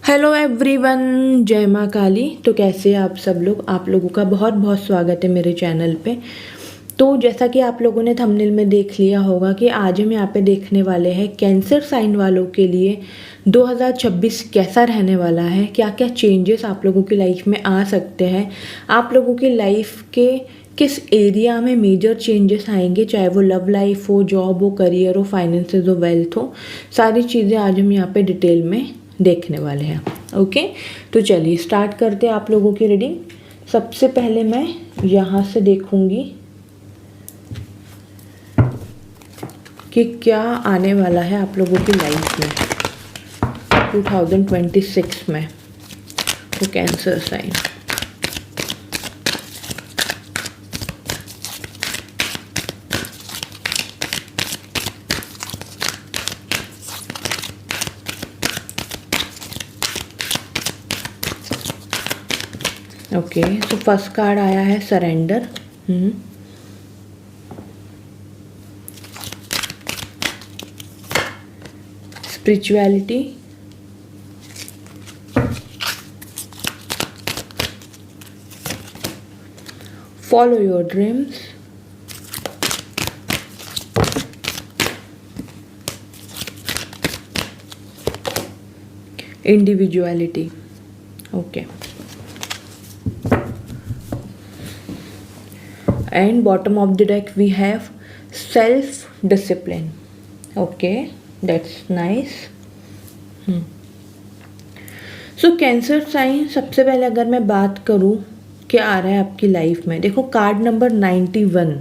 Hello everyone, जय माँ काली। तो कैसे हैं आप सब लोग? आप लोगों का बहुत बहुत स्वागत है मेरे चैनल पे। तो जैसा कि आप लोगों ने थंबनेल में देख लिया होगा कि आज हम यहाँ पे देखने वाले हैं कैंसर साइन वालों के लिए 2026 कैसा रहने वाला है, क्या क्या चेंजेस आप लोगों की लाइफ में आ सकते हैं, आप लोगों की लाइफ के किस एरिया में मेजर चेंजेस आएंगे, चाहे वो लव लाइफ हो, जॉब हो, करियर हो, फाइनेंसेस हो, वेल्थ हो, सारी चीज़ें आज हम यहाँ पे डिटेल में देखने वाले हैं। ओके, तो चलिए स्टार्ट करते हैं आप लोगों की रीडिंग। सबसे पहले मैं यहाँ से देखूंगी कि क्या आने वाला है आप लोगों की लाइफ में 2026 में। तो कैंसर साइन, ओके। तो फर्स्ट कार्ड आया है surrender. Spirituality, follow your dreams, individuality. Okay, and bottom of the deck we have self discipline. Okay, that's nice. So cancer sign, सबसे पहले अगर मैं बात करूं क्या आ रहा है आपकी लाइफ में, देखो कार्ड नंबर 91,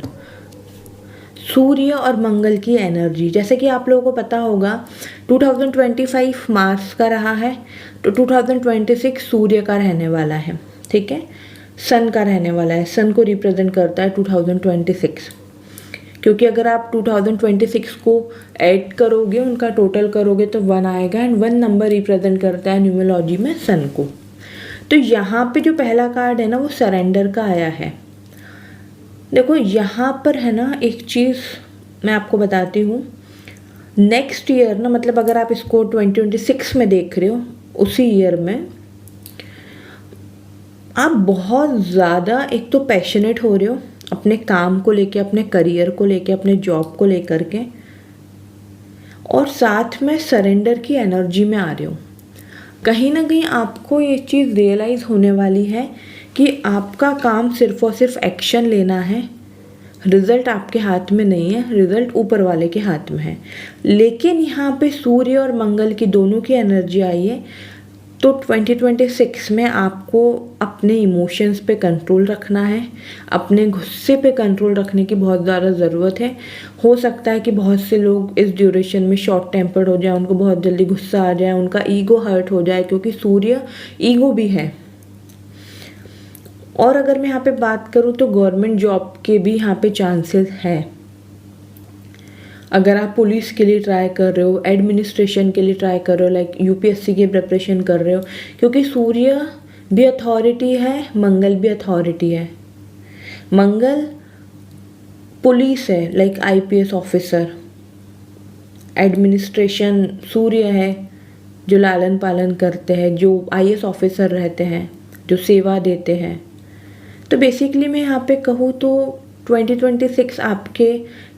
सूर्य और मंगल की एनर्जी। जैसे कि आप लोगों को पता होगा 2025 मार्स का रहा है, तो 2026 सूर्य का रहने वाला है, ठीक है, सन का रहने वाला है। सन को रिप्रेजेंट करता है 2026, क्योंकि अगर आप 2026 को ऐड करोगे, उनका टोटल करोगे तो 1 आएगा, एंड 1 नंबर रिप्रेजेंट करता है न्यूमरोलॉजी में सन को। तो यहाँ पे जो पहला कार्ड है ना वो सरेंडर का आया है। देखो यहाँ पर है ना एक चीज़ मैं आपको बताती हूँ, नेक्स्ट ईयर ना, मतलब अगर आप इसको 2026 में देख रहे हो, उसी ईयर में आप बहुत ज़्यादा एक तो पैशनेट हो रहे हो अपने काम को लेके, अपने करियर को लेके, अपने जॉब को लेकर के, और साथ में सरेंडर की एनर्जी में आ रहे हो। कहीं ना कहीं आपको ये चीज़ रियलाइज़ होने वाली है कि आपका काम सिर्फ और सिर्फ एक्शन लेना है, रिज़ल्ट आपके हाथ में नहीं है, रिज़ल्ट ऊपर वाले के हाथ में है। लेकिन यहाँ पे सूर्य और मंगल की दोनों की एनर्जी आई है, तो 2026 में आपको अपने इमोशंस पे कंट्रोल रखना है, अपने गुस्से पे कंट्रोल रखने की बहुत ज़्यादा ज़रूरत है। हो सकता है कि बहुत से लोग इस ड्यूरेशन में शॉर्ट टेम्पर्ड हो जाए, उनको बहुत जल्दी गुस्सा आ जाए, उनका ईगो हर्ट हो जाए, क्योंकि सूर्य ईगो भी है। और अगर मैं यहाँ पे बात करूँ तो गवर्नमेंट जॉब के भी यहाँ पे चांसेस हैं। अगर आप पुलिस के लिए ट्राई कर रहे हो, एडमिनिस्ट्रेशन के लिए ट्राई कर रहे हो, लाइक यूपीएससी की प्रिपरेशन कर रहे हो, क्योंकि सूर्य भी अथॉरिटी है, मंगल भी अथॉरिटी है। मंगल पुलिस है, लाइक आईपीएस ऑफिसर, एडमिनिस्ट्रेशन सूर्य है जो लालन पालन करते हैं, जो आईएएस ऑफिसर रहते हैं, जो सेवा देते हैं। तो बेसिकली मैं यहाँ पे कहूँ तो 2026 आपके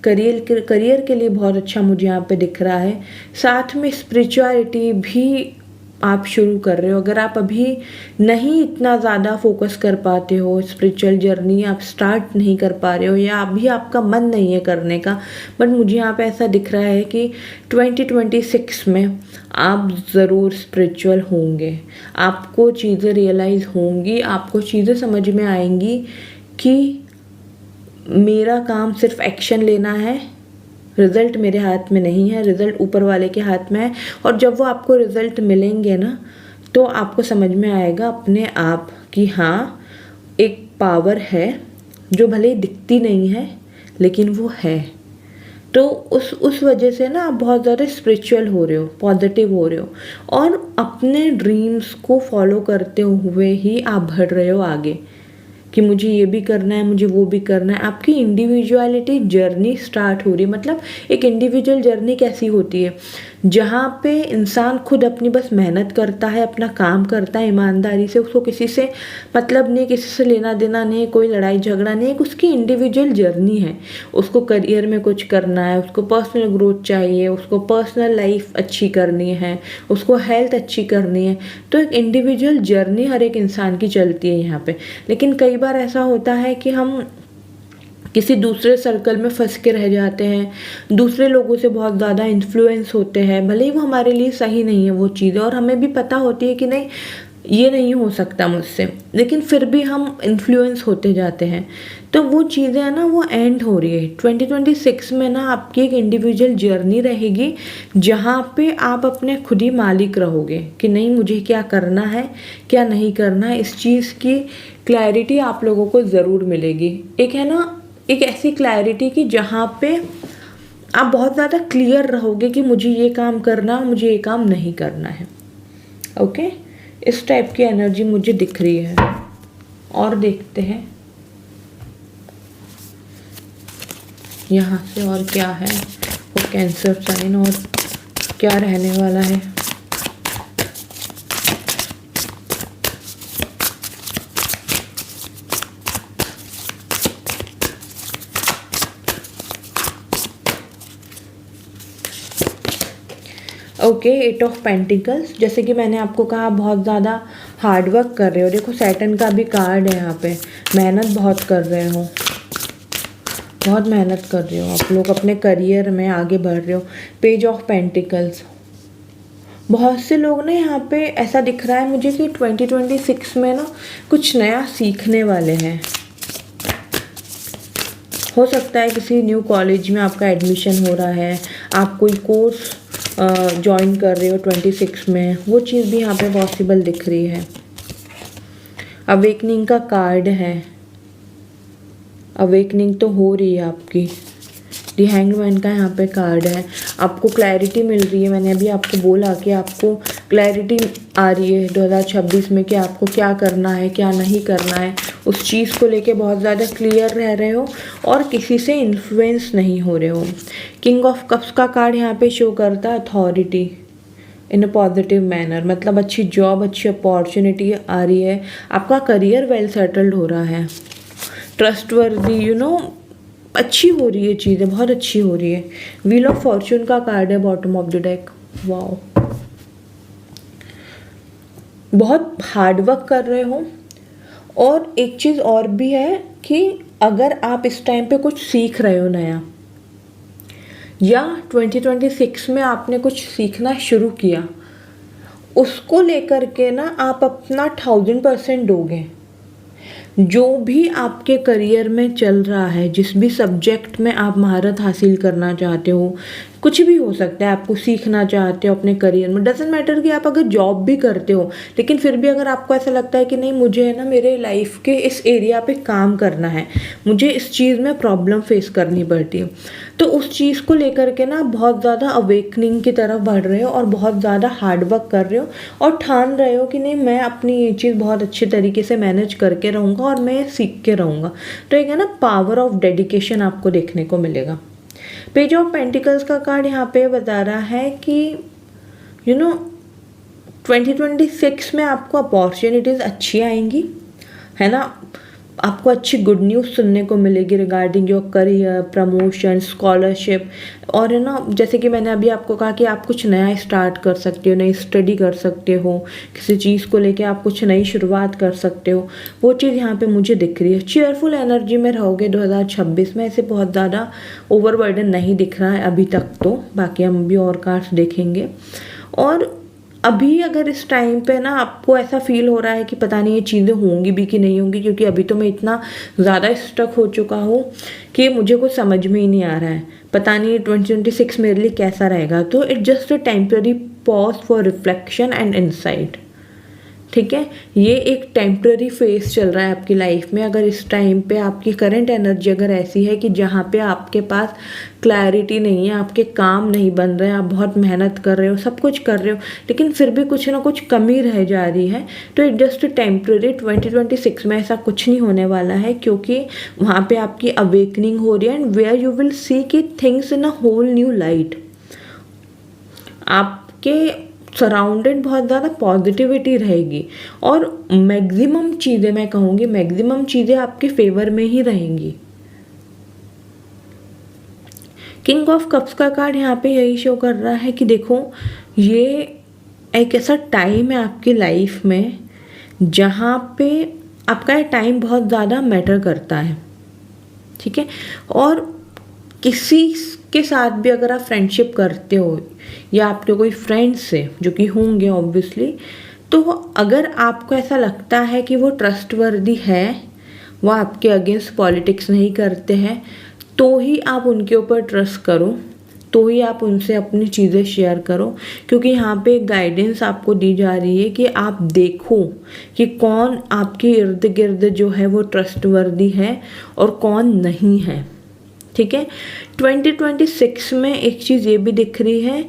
करियर के लिए बहुत अच्छा मुझे यहाँ पे दिख रहा है। साथ में स्पिरिचुअलिटी भी आप शुरू कर रहे हो। अगर आप अभी नहीं इतना ज़्यादा फोकस कर पाते हो, स्पिरिचुअल जर्नी आप स्टार्ट नहीं कर पा रहे हो, या अभी आपका मन नहीं है करने का, बट मुझे यहाँ पे ऐसा दिख रहा है कि 2026 में आप ज़रूर स्पिरिचुअल होंगे, आपको चीज़ें रियलाइज़ होंगी, आपको चीज़ें समझ में आएंगी कि मेरा काम सिर्फ एक्शन लेना है, रिज़ल्ट मेरे हाथ में नहीं है, रिज़ल्ट ऊपर वाले के हाथ में है। और जब वो आपको रिज़ल्ट मिलेंगे ना, तो आपको समझ में आएगा अपने आप कि हाँ, एक पावर है जो भले ही दिखती नहीं है लेकिन वो है। तो उस वजह से ना आप बहुत ज़्यादा स्पिरिचुअल हो रहे हो, पॉजिटिव हो रहे हो, और अपने ड्रीम्स को फॉलो करते हुए ही आप बढ़ रहे हो आगे कि मुझे ये भी करना है, मुझे वो भी करना है। आपकी इंडिविजुअलिटी जर्नी स्टार्ट हो रही है। मतलब एक इंडिविजुअल जर्नी कैसी होती है, जहाँ पे इंसान खुद अपनी बस मेहनत करता है, अपना काम करता है ईमानदारी से, उसको किसी से मतलब नहीं, किसी से लेना देना नहीं, कोई लड़ाई झगड़ा नहीं, एक उसकी इंडिविजुअल जर्नी है। उसको करियर में कुछ करना है, उसको पर्सनल ग्रोथ चाहिए, उसको पर्सनल लाइफ अच्छी करनी है, उसको हेल्थ अच्छी करनी है। तो एक इंडिविजुअल जर्नी हर एक इंसान की चलती है यहाँ पे। लेकिन कई बार ऐसा होता है कि हम किसी दूसरे सर्कल में फंस के रह जाते हैं, दूसरे लोगों से बहुत ज़्यादा इन्फ्लुएंस होते हैं, भले ही वो हमारे लिए सही नहीं है वो चीज़ें, और हमें भी पता होती है कि नहीं ये नहीं हो सकता मुझसे, लेकिन फिर भी हम इन्फ्लुएंस होते जाते हैं। तो वो चीज़ें है ना, वो एंड हो रही है 2026 में ना। आपकी एक इंडिविजुअल जर्नी रहेगी जहाँ पे आप अपने खुद ही मालिक रहोगे कि नहीं मुझे क्या करना है क्या नहीं करना है। इस चीज़ की क्लैरिटी आप लोगों को ज़रूर मिलेगी। एक है ना, एक ऐसी क्लैरिटी कि जहाँ पे आप बहुत ज़्यादा क्लियर रहोगे कि मुझे ये काम करना, मुझे ये काम नहीं करना है। ओके, इस टाइप की एनर्जी मुझे दिख रही है। और देखते हैं यहाँ से और क्या है वो कैंसर साइन, और क्या रहने वाला है। Okay, 8 of pentacles. जैसे कि मैंने आपको कहा बहुत ज़्यादा हार्ड वर्क कर रहे हो। देखो सैटर्न का भी कार्ड है यहाँ पे, मेहनत बहुत कर रहे हो, बहुत मेहनत कर रहे हो आप लोग, अपने करियर में आगे बढ़ रहे हो। Page of pentacles. बहुत से लोग ना यहाँ पे ऐसा दिख रहा है मुझे कि 2026 में ना कुछ नया सीखने वाले हैं। हो सकता है किसी न्यू कॉलेज में आपका एडमिशन हो रहा है, आप कोई कोर्स ज्वाइन कर रहे हो 26 में, वो चीज़ भी यहाँ पे पॉसिबल दिख रही है। अवेकनिंग का कार्ड है, अवेकनिंग तो हो रही है आपकी। दी हैंगमैन का यहाँ पे कार्ड है, आपको क्लैरिटी मिल रही है। मैंने अभी आपको बोला कि आपको क्लैरिटी आ रही है 2026 में कि आपको क्या करना है क्या नहीं करना है। उस चीज़ को लेके बहुत ज़्यादा क्लियर रह रहे हो और किसी से इन्फ्लुएंस नहीं हो रहे हो। किंग ऑफ कप्स का कार्ड यहाँ पे शो करता है authority in a positive manner, मतलब अच्छी जॉब, अच्छी अपॉर्चुनिटी आ रही है, आपका करियर वेल सेटल्ड हो रहा है, ट्रस्टवर्दी अच्छी हो रही है चीज़ें, बहुत अच्छी हो रही है। व्हील ऑफ फॉर्चून का कार्ड है bottom of the deck. Wow, बहुत हार्ड वर्क कर रहे हो। और एक चीज़ और भी है कि अगर आप इस टाइम पे कुछ सीख रहे हो नया, या 2026 में आपने कुछ सीखना शुरू किया, उसको लेकर के ना आप अपना 1000% दोगे। जो भी आपके करियर में चल रहा है, जिस भी सब्जेक्ट में आप महारत हासिल करना चाहते हो, कुछ भी हो सकता है, आपको सीखना चाहते हो अपने करियर में, डजेंट मैटर कि आप अगर जॉब भी करते हो, लेकिन फिर भी अगर आपको ऐसा लगता है कि नहीं मुझे है ना मेरे लाइफ के इस एरिया पे काम करना है, मुझे इस चीज़ में प्रॉब्लम फेस करनी पड़ती है, तो उस चीज़ को लेकर के ना बहुत ज़्यादा अवेकनिंग की तरफ बढ़ रहे हो और बहुत ज़्यादा हार्ड वर्क कर रहे हो और ठान रहे हो कि नहीं मैं अपनी ये चीज़ बहुत अच्छे तरीके से मैनेज करके रहूँगा और मैं सीख के रहूँगा। तो एक है ना पावर ऑफ डेडिकेशन आपको देखने को मिलेगा। पेज ऑफ पेंटिकल्स का कार्ड यहाँ पे बता रहा है कि 2026 में आपको अपॉर्चुनिटीज़ अच्छी आएंगी, है ना, आपको अच्छी गुड न्यूज़ सुनने को मिलेगी regarding your career, promotion, scholarship. और है ना, जैसे कि मैंने अभी आपको कहा कि आप कुछ नया स्टार्ट कर सकते हो, नई स्टडी कर सकते हो, किसी चीज़ को लेके आप कुछ नई शुरुआत कर सकते हो, वो चीज़ यहाँ पे मुझे दिख रही है। चीयरफुल एनर्जी में रहोगे 2026 में, ऐसे बहुत ज़्यादा ओवरबर्डन नहीं दिख रहा है अभी तक तो, बाकी हम भी और कार्ड्स देखेंगे। और अभी अगर इस टाइम पे ना आपको ऐसा फील हो रहा है कि पता नहीं ये चीज़ें होंगी भी कि नहीं होंगी, क्योंकि अभी तो मैं इतना ज़्यादा स्टक हो चुका हूँ कि मुझे कुछ समझ में ही नहीं आ रहा है, पता नहीं 2026 मेरे लिए कैसा रहेगा। तो it's just a temporary pause for reflection and insight. ठीक है, ये एक टेम्पररी फेज चल रहा है आपकी लाइफ में। अगर इस टाइम पे आपकी करंट एनर्जी अगर ऐसी है कि जहाँ पे आपके पास क्लैरिटी नहीं है, आपके काम नहीं बन रहे हैं, आप बहुत मेहनत कर रहे हो, सब कुछ कर रहे हो, लेकिन फिर भी कुछ ना कुछ कमी रह जा रही है, तो इट जस्ट टेम्पररी। 2026 में ऐसा कुछ नहीं होने वाला है, क्योंकि वहाँ पे आपकी अवेकनिंग हो रही है and where you will see कि things in a whole new light. आपके सराउंडेड बहुत ज़्यादा पॉजिटिविटी रहेगी और मैक्सिमम चीज़ें, मैं कहूँगी मैक्सिमम चीज़ें आपके फेवर में ही रहेंगी। किंग ऑफ कप्स का कार्ड यहाँ पे यही शो कर रहा है कि देखो, ये एक ऐसा टाइम है आपकी लाइफ में जहाँ पे आपका टाइम बहुत ज़्यादा मैटर करता है, ठीक है। और किसी के साथ भी अगर आप फ्रेंडशिप करते हो या आपके कोई फ्रेंड्स से, जो कि होंगे ऑब्वियसली, तो अगर आपको ऐसा लगता है कि वो ट्रस्टवर्दी है, वो आपके अगेंस्ट पॉलिटिक्स नहीं करते हैं, तो ही आप उनके ऊपर ट्रस्ट करो, तो ही आप उनसे अपनी चीज़ें शेयर करो। क्योंकि यहाँ पे एक गाइडेंस आपको दी जा रही है कि आप देखो कि कौन आपके इर्द गिर्द जो है वो ट्रस्टवर्दी है और कौन नहीं है, ठीक है। 2026 में एक चीज़ ये भी दिख रही है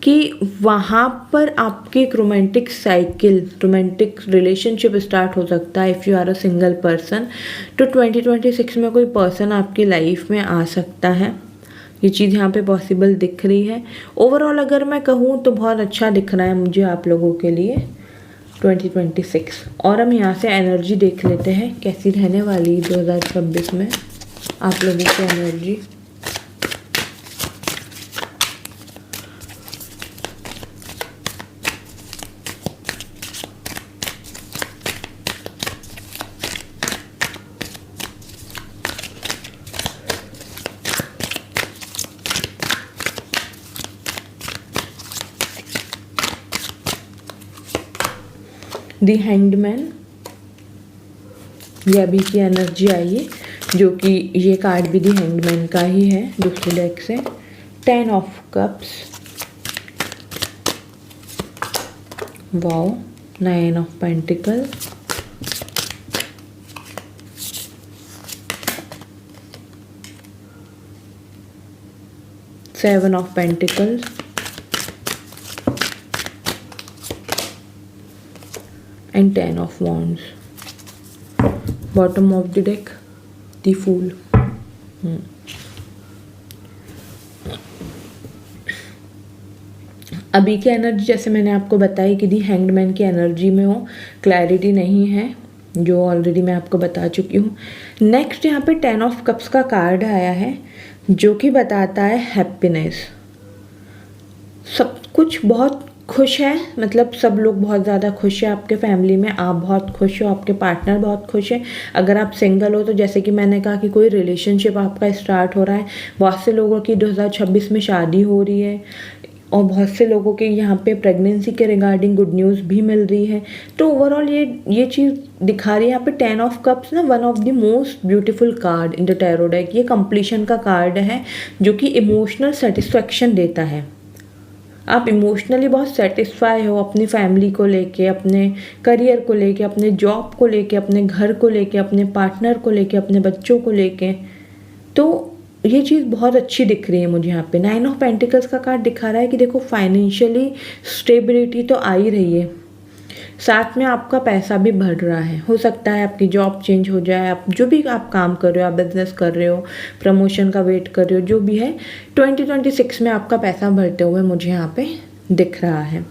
कि वहाँ पर आपकी एक romantic cycle, romantic relationship start हो सकता है if you are a single person. तो 2026 में कोई पर्सन आपकी लाइफ में आ सकता है, ये चीज़ यहाँ पे पॉसिबल दिख रही है। ओवरऑल अगर मैं कहूँ तो बहुत अच्छा दिख रहा है मुझे आप लोगों के लिए 2026। और हम यहाँ से एनर्जी देख लेते हैं कैसी रहने वाली 2026 में आप लोगों की एनर्जी। दी हैंगमैन, ये अभी की एनर्जी आई है, जो कि ये कार्ड भी दी हैंगमैन का ही है दूसरे डेक से। 10 of cups, wow, 9 of pentacle, seven of pentacle, and 10 of wands. Bottom of the deck, the fool. अभी की एनर्जी जैसे मैंने आपको बताई कि दी हैंग्ड की एनर्जी में हो, क्लैरिटी नहीं है, जो ऑलरेडी मैं आपको बता चुकी हूँ। नेक्स्ट यहाँ पे 10 ऑफ कप्स का कार्ड आया है जो कि बताता है हैप्पीनेस। सब कुछ बहुत खुश है, मतलब सब लोग बहुत ज़्यादा खुश है आपके फैमिली में, आप बहुत खुश हो, आपके पार्टनर बहुत खुश है। अगर आप सिंगल हो तो जैसे कि मैंने कहा कि कोई रिलेशनशिप आपका स्टार्ट हो रहा है। बहुत से लोगों की 2026 में शादी हो रही है और बहुत से लोगों के यहाँ पे प्रेगनेंसी के रिगार्डिंग गुड न्यूज़ भी मिल रही है। तो ओवरऑल ये चीज़ दिखा रही है यहाँ पे 10 ऑफ कप्स ना, one of the most beautiful card in the tarot deck. ये कंप्लीशन का कार्ड है जो कि इमोशनल सेटिस्फेक्शन देता है। आप इमोशनली बहुत सेटिस्फाई हो अपनी फैमिली को लेके, अपने करियर को लेके, अपने जॉब को लेके, अपने घर को लेके, अपने पार्टनर को लेके, अपने बच्चों को लेके। तो ये चीज़ बहुत अच्छी दिख रही है मुझे यहाँ पे। 9 ऑफ पेंटिकल्स का कार्ड दिखा रहा है कि देखो फाइनेंशियली स्टेबिलिटी तो आ ही रही है, साथ में आपका पैसा भी बढ़ रहा है। हो सकता है आपकी जॉब चेंज हो जाए, आप जो भी आप काम कर रहे हो, आप बिजनेस कर रहे हो, प्रमोशन का वेट कर रहे हो, जो भी है 2026 में आपका पैसा बढ़ते हुए मुझे यहाँ पे दिख रहा है।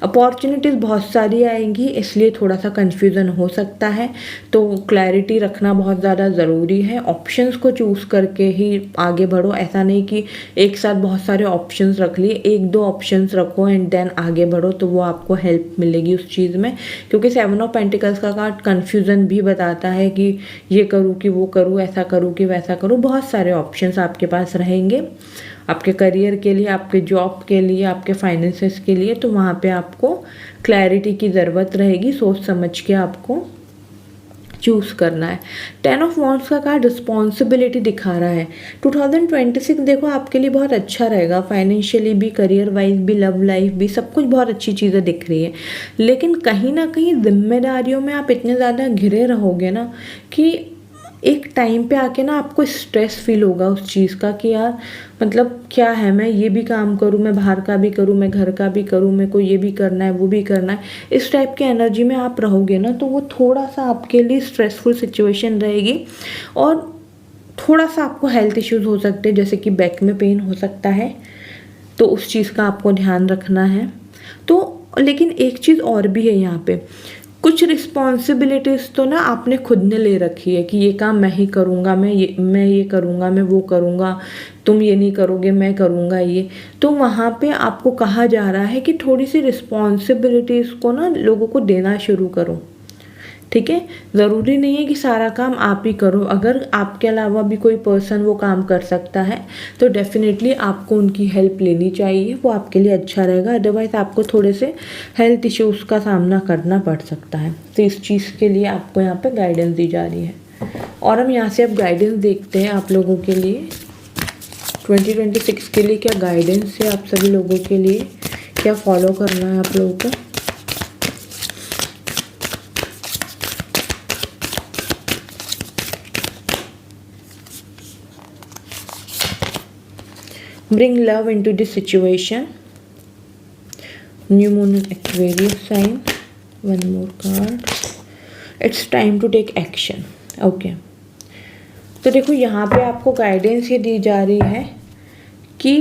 अपॉर्चुनिटीज़ बहुत सारी आएंगी, इसलिए थोड़ा सा कन्फ्यूज़न हो सकता है, तो क्लैरिटी रखना बहुत ज़्यादा ज़रूरी है। ऑप्शंस को चूज़ करके ही आगे बढ़ो, ऐसा नहीं कि एक साथ बहुत सारे ऑप्शंस रख लिए, एक दो ऑप्शंस रखो एंड देन आगे बढ़ो, तो वो आपको हेल्प मिलेगी उस चीज़ में। क्योंकि 7 ऑफ पेंटिकल्स का कार्ड कन्फ्यूज़न भी बताता है कि ये करूँ कि वो करूँ, ऐसा करूँ कि वैसा करूँ। बहुत सारे ऑप्शंस आपके पास रहेंगे आपके करियर के लिए, आपके जॉब के लिए, आपके फाइनेंसेस के लिए। तो वहाँ पे आपको क्लैरिटी की ज़रूरत रहेगी, सोच समझ के आपको चूज़ करना है। 10 ऑफ वॉन्ड्स का कार्ड रिस्पॉन्सिबिलिटी दिखा रहा है। 2026 देखो आपके लिए बहुत अच्छा रहेगा, फाइनेंशियली भी, करियर वाइज भी, लव लाइफ भी, सब कुछ बहुत अच्छी चीज़ें दिख रही है। लेकिन कहीं ना कहीं जिम्मेदारियों में आप इतने ज़्यादा घिरे रहोगे ना कि एक टाइम पे आके ना आपको स्ट्रेस फील होगा उस चीज़ का कि यार मतलब क्या है, मैं ये भी काम करूँ, मैं बाहर का भी करूँ, मैं घर का भी करूँ, मेरे को ये भी करना है, वो भी करना है। इस टाइप की एनर्जी में आप रहोगे ना तो वो थोड़ा सा आपके लिए स्ट्रेसफुल सिचुएशन रहेगी और थोड़ा सा आपको हेल्थ इश्यूज़ हो सकते हैं, जैसे कि बैक में पेन हो सकता है। तो उस चीज़ का आपको ध्यान रखना है। तो लेकिन एक चीज़ और भी है यहाँ पे, कुछ रिस्पॉन्सिबिलिटीज़ तो ना आपने खुद ने ले रखी है कि ये काम मैं ही करूँगा, मैं ये करूँगा, मैं वो करूँगा, तुम ये नहीं करोगे मैं करूँगा ये। तो वहाँ पे आपको कहा जा रहा है कि थोड़ी सी रिस्पॉन्सिबिलिटीज़ को ना लोगों को देना शुरू करो, ठीक है। ज़रूरी नहीं है कि सारा काम आप ही करो, अगर आपके अलावा भी कोई पर्सन वो काम कर सकता है तो डेफिनेटली आपको उनकी हेल्प लेनी चाहिए, वो आपके लिए अच्छा रहेगा। अदरवाइज़ आपको थोड़े से हेल्थ इश्यूज़ का सामना करना पड़ सकता है। तो इस चीज़ के लिए आपको यहाँ पे गाइडेंस दी जा रही है। और हम यहाँ से अब गाइडेंस देखते हैं आप लोगों के लिए 2026 के लिए क्या गाइडेंस है आप सभी लोगों के लिए, क्या फॉलो करना है आप लोगों को। Bring love into this situation. New moon in Aquarius sign. One more card. It's time to take action. Okay. तो देखो यहाँ पे आपको गाइडेंस ये दी जा रही है कि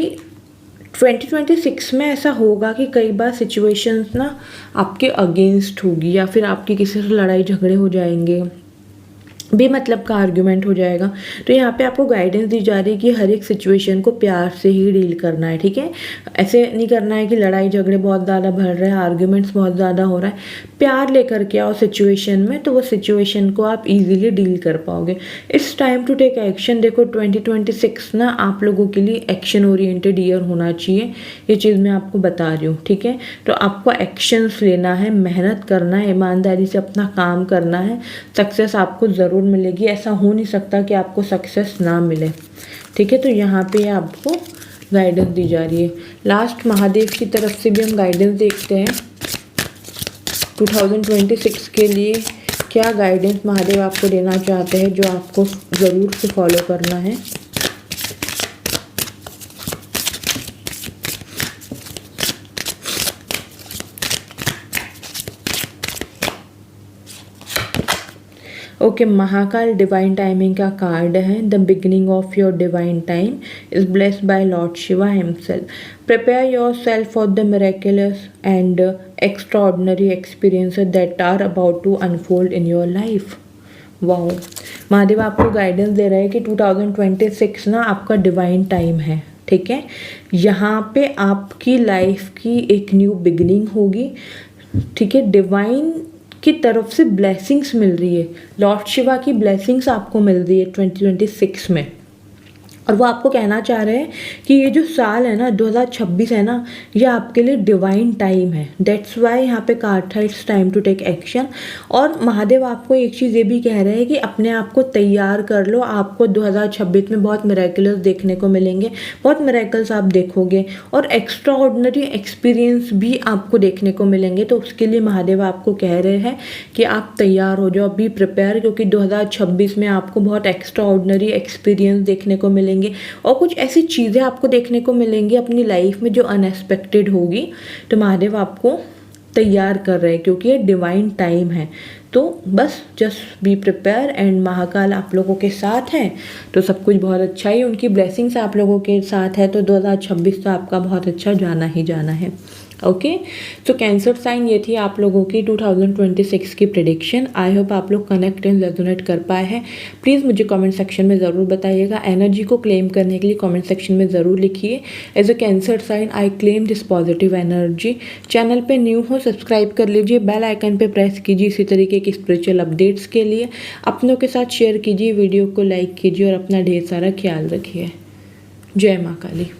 2026 में ऐसा होगा कि कई बार सिचुएशंस ना आपके अगेंस्ट होगी, या फिर आपकी किसी से लड़ाई झगड़े हो जाएंगे, बेमतलब का आर्ग्यूमेंट हो जाएगा। तो यहाँ पे आपको गाइडेंस दी जा रही है कि हर एक सिचुएशन को प्यार से ही डील करना है, ठीक है। ऐसे नहीं करना है कि लड़ाई झगड़े बहुत ज़्यादा बढ़ रहे हैं, आर्ग्यूमेंट्स बहुत ज़्यादा हो रहा है। प्यार लेकर के आओ सिचुएशन में, तो वो सिचुएशन को आप इजीली डील कर पाओगे। It's time to take action. देखो 2026 ना आप लोगों के लिए एक्शन ओरिएंटेड ईयर होना चाहिए, ये चीज़ मैं आपको बता रही हूँ, ठीक है। तो आपको एक्शंस लेना है, मेहनत करना है, ईमानदारी से अपना काम करना है, सक्सेस आपको ज़रूर मिलेगी। ऐसा हो नहीं सकता कि आपको सक्सेस ना मिले, ठीक है। तो यहाँ पे आपको गाइडेंस दी जा रही है। लास्ट महादेव की तरफ से भी हम गाइडेंस देखते हैं 2026 के लिए क्या गाइडेंस महादेव आपको देना चाहते हैं, जो आपको ज़रूर से फॉलो करना है। ओके, महाकाल डिवाइन टाइमिंग का कार्ड है। The beginning of your divine time is blessed by Lord Shiva himself. Prepare yourself for the miraculous and extraordinary experiences that are about to unfold in your life. Wow, Mahadev आपको guidance दे रहे हैं कि 2026 ना आपका divine time है, ठीक है। यहाँ पे आपकी लाइफ की एक न्यू बिगिनिंग होगी, ठीक है। डिवाइन की तरफ से ब्लेसिंग्स मिल रही है, लॉर्ड शिवा की ब्लेसिंग्स आपको मिल रही है 2026 में। और वो आपको कहना चाह रहे हैं कि ये जो साल है ना 2026 है ना, ये आपके लिए डिवाइन टाइम है। दैट्स वाई यहाँ पे कार्ड था it's time to take action. और महादेव आपको एक चीज़ ये भी कह रहे हैं कि अपने आप को तैयार कर लो, आपको 2026 में बहुत मिरेकल्स देखने को मिलेंगे, बहुत मिरेकल्स आप देखोगे और एक्स्ट्रा ऑर्डिनरी एक्सपीरियंस भी आपको देखने को मिलेंगे। तो उसके लिए महादेव आपको कह रहे हैं कि आप तैयार हो जाओ, बी प्रिपेयर, क्योंकि 2026 में आपको बहुत एक्स्ट्रा ऑर्डिनरी एक्सपीरियंस देखने को मिलेंगे और कुछ ऐसी चीज़ें आपको देखने को मिलेंगी अपनी लाइफ में जो अनएक्सपेक्टेड होगी। तो महादेव आपको तैयार कर रहे हैं क्योंकि ये डिवाइन टाइम है। तो बस just be prepare and Mahakal आप लोगों के साथ हैं तो सब कुछ बहुत अच्छा ही, उनकी ब्लेसिंग्स आप लोगों के साथ है। तो 2026 तो आपका बहुत अच्छा जाना ही जाना है। ओके, तो कैंसर साइन ये थी आप लोगों की 2026 की प्रेडिक्शन। आई होप आप लोग कनेक्ट एंड रेजोनेट कर पाए हैं। प्लीज़ मुझे कमेंट सेक्शन में ज़रूर बताइएगा। एनर्जी को क्लेम करने के लिए कमेंट सेक्शन में ज़रूर लिखिए, as a cancer sign I claim this positive energy. Channel पे न्यू हो सब्सक्राइब कर लीजिए, बेल आइकन पे प्रेस कीजिए इसी तरीके की स्पिरिचुअल अपडेट्स के लिए। अपनों के साथ शेयर कीजिए, वीडियो को लाइक कीजिए और अपना ढेर सारा ख्याल रखिए। जय माँ काली।